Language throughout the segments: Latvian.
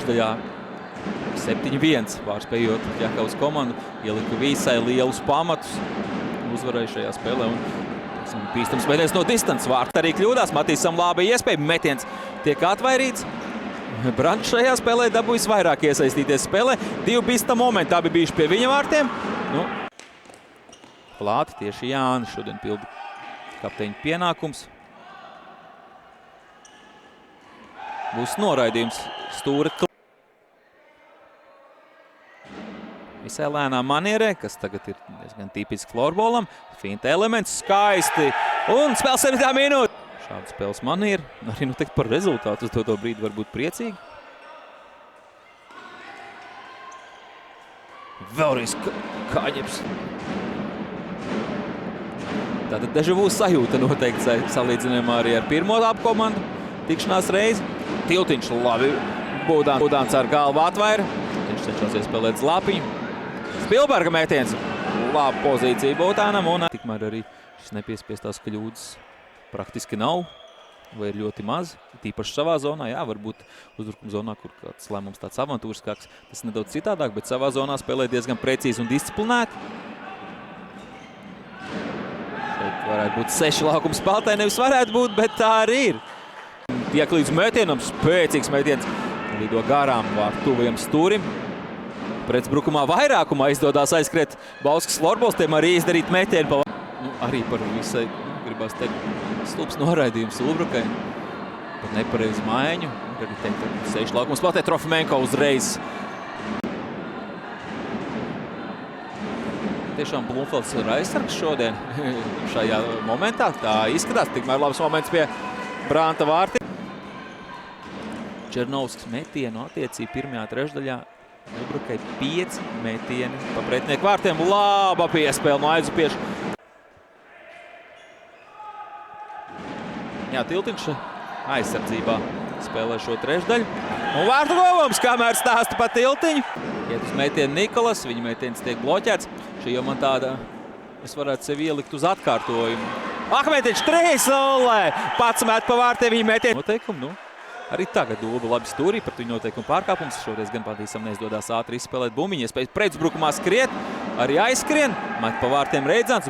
Daļā 7-1 pārspējot Ķekavas komandu, ielika visai lielus pamatus, uzvarēja šajā spēlē un bīstams metiens no distances. Vārts arī kļūdās, Matīsam laba iespēja, metiens tiek atvairīts. Brants šajā spēlē dabūjis vairāk iesaistīties spēlē. 2 bīstami momenti, abi bijuši pie viņa vārtiem. Nu, Plāti tieši Jānis šodien pilda kapteiņa pienākums. Būs noraidījums stūra. Visai lēnā manierē, kas tagad ir diezgan tipiski florbolam. Finta elements, skaisti. Un spēles 7. minūte. Šāda spēles maniera. Arī nu teikt par rezultātu uz to brīdi var būt priecīgi. Vēlreiz Kāņeps. Tātad dežavu sajūta noteikti salīdzinājumā arī ar pirmo labu komandu. Tikšanās reizi. Tiltiņš labi. Būdāns ar galvu atvaira. Viņš cenšas iespēlēt Zlapiņu. Spilberga mētiens. Laba pozīcija Būtānam. Un tikmēr arī šis nepiespiestās kļūdas praktiski nav. Vai ir ļoti maz. Tīpaši savā zonā. Jā, varbūt uzbrukuma zonā, kur kāds lēmums tāds avantūriskāks. Tas nedaudz citādāk, bet savā zonā spēlē diezgan precīzi un disciplinēti. Šeit varētu būt 6 laukuma spēlētāji. Nevis varētu būt, bet tā arī ir. Tiek līdz mētienam, spēcīgs mētiens. Lido garām vārtu tuvajam stūrim. Pretbrukumā vairākumā izdodas aizskriet Bauskas florbols, tiem arī izdarīt mētienu. Arī par visai, gribās teikt, stulbs noraidījums Ulbrukai. Par nepareizu maiņu. Arī teikt, 6 laukuma spēlētāji. Trofimenko uzreiz. Tiešām Blumfelds ir aizsargs šodien šajā momentā. Tā izskatās. Tikmēr labs moments pie Branta vārti. Černovskis metienu attiecību pirmajā trešdaļā. Ulbrukai 5 metieni pa pretinieku vārtiem. Laba piespēle no Aizupieša. Jā, Tiltiņš aizsardzībā spēlē šo trešdaļu. Un vārtu govums, kamēr stāsta pa Tiltiņu. Iet uz metienu Nikolas, viņa metiens tiek bloķēts. Šī jau man tāda, es varētu sevi ielikt uz atkārtojumu. Akmetiņš 3-0! Pats met pa vārtiem viņa metienu. Noteikumu, nu. Arī tagad Dulba labi stūrī, par viņu noteikumu pārkāpums. Šoreiz gan patīsam neizdodas ātri izspēlēt bumbiņu. Iespējas pretuzbrukumā skriet, arī aizskrien. Met pa vārtiem Reidzants.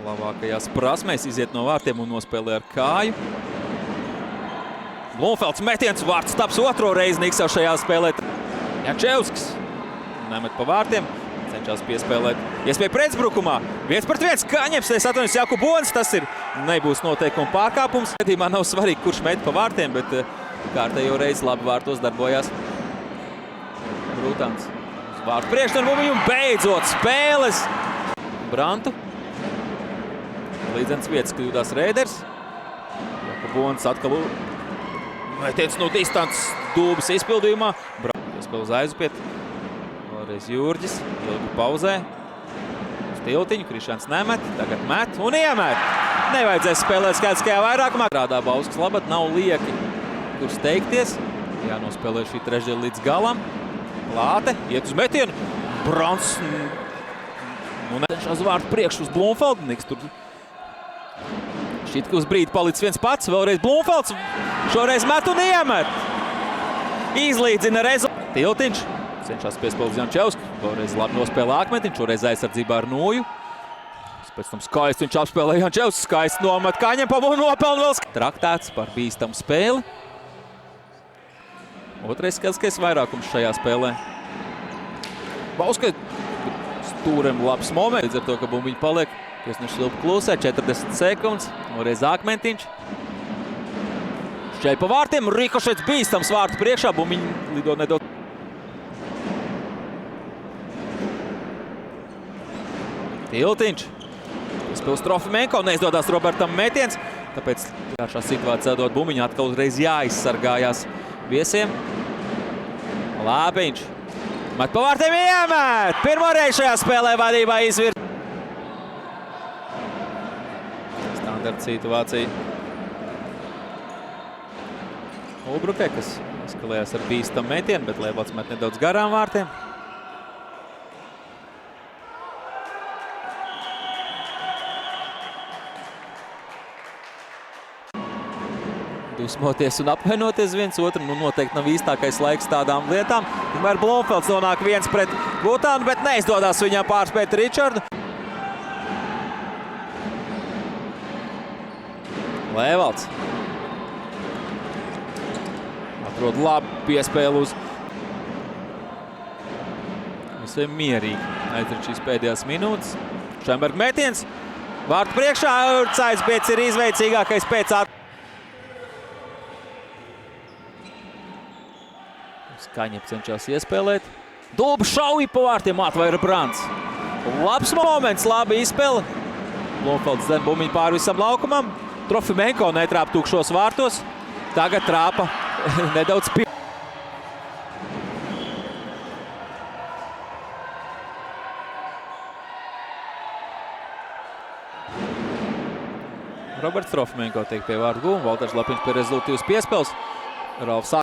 Labākajās prasmēs iziet no vārtiem un nospēlē ar kāju. Blumfelds metiens, vārts taps otro reizi Niksau šajā spēlē. Jačevskis nemet pa vārtiem. Cenšas piespēlēt. Iespēja pretuzbrukumā. 1-1. Kāņeps, es atvainojos Jakubons. Tas ir nebūs noteikuma pārkāpums. Gadījumā nav svarīgi, kurš met pa vārtiem, bet kārtējo reizi labi vārtos darbojās Brūtāns. Uz vārtu priekšdarbu un beidzot spēles. Brantu. Līdzens vietas kļūdās Rēders. Jakubons atkal metiens no distances Dulbas izpildījumā. Brantu iespēja uz Aizupiet. Vēlreiz Jurģis, ilgi pauzē. Uz Tiltiņu, Krišāns nemet, tagad met un iemet. Nevajadzēs spēlēt skaidriskajā vairākumā. Rādā Bauskas labat, nav lieki, kur steigties. Jānospēlē šī trešdaļa līdz galam. Plāte, iet uz metienu. Brants. Un cenšas vārtu priekšu uz Blumfeldu. Niks tur šķiet, ka uz brīdi palicis viens pats. Vēlreiz Blumfelds. Šoreiz met un iemet. Izlīdzina rezultātu. Tiltiņš. Cenšas piespēlēt Jančevski. Vēlreiz labi nospēlē Akmetiņš. Šoreiz aizsardzībā ar Nūju. Pēc tam skaisti viņš apspēlē Jančevski. Skaisti nomet Kāņepam un nopelna vēl. Traktēts par bīstamu spēli. Otrais skaidrs vairākums šajā spēlē. Bauskai stūrem labs moments. Līdz ar to, ka bumbiņi paliek. Tiesneši ilgi klusē. 40 sekundes. Vēlreiz Akmetiņš. Šķēja pa vārtiem. Rikošets bīstams vārtu priekšā. Bumbiņi lido nedaudz. Tiltiņš. Piespēles Trofimenko. Neizdodas Robertam metiens. Tāpēc šā situācijā dot bumbiņu. Atkal uzreiz jāizsargājās viesiem. Lāpiņš. Met pa vārtiem iemet. Pirmoreiz šajā spēlē vadībā izvirt. Standarta situācija. Ulbrukai, kas eskalējās ar bīstamu metienu, bet Leibots met nedaudz garām vārtiem. dusmoties un apvainoties viens otru. Nu, noteikti nav īstākais laiks tādām lietām. Tomēr Blomfelds nonāk 1 pret Gutānu, bet neizdodas viņam pārspēt Ričardu. Lēvalds. Atrod labu piespēlu uz. Visiem mierīgi aiziet šīs pēdējās minūtes. Šemberga metiens. Vārtu priekšā. Caizbiets ir izveicīgākais pēc Kaņep cenšas iespēlēt. Dulba šauja pa vārtiem, atvaira Brants. Labs moments, labi izspēle. Blomfelds dzen bumbiņu pāri visam laukumam. Trofimenko netrāpa tukšos vārtos. Tagad trāpa nedaudz pie. Roberts Trofimenko tiek pie vārdu gūma. Valters Lapiņš pie rezultīvas piespēles. Ralfs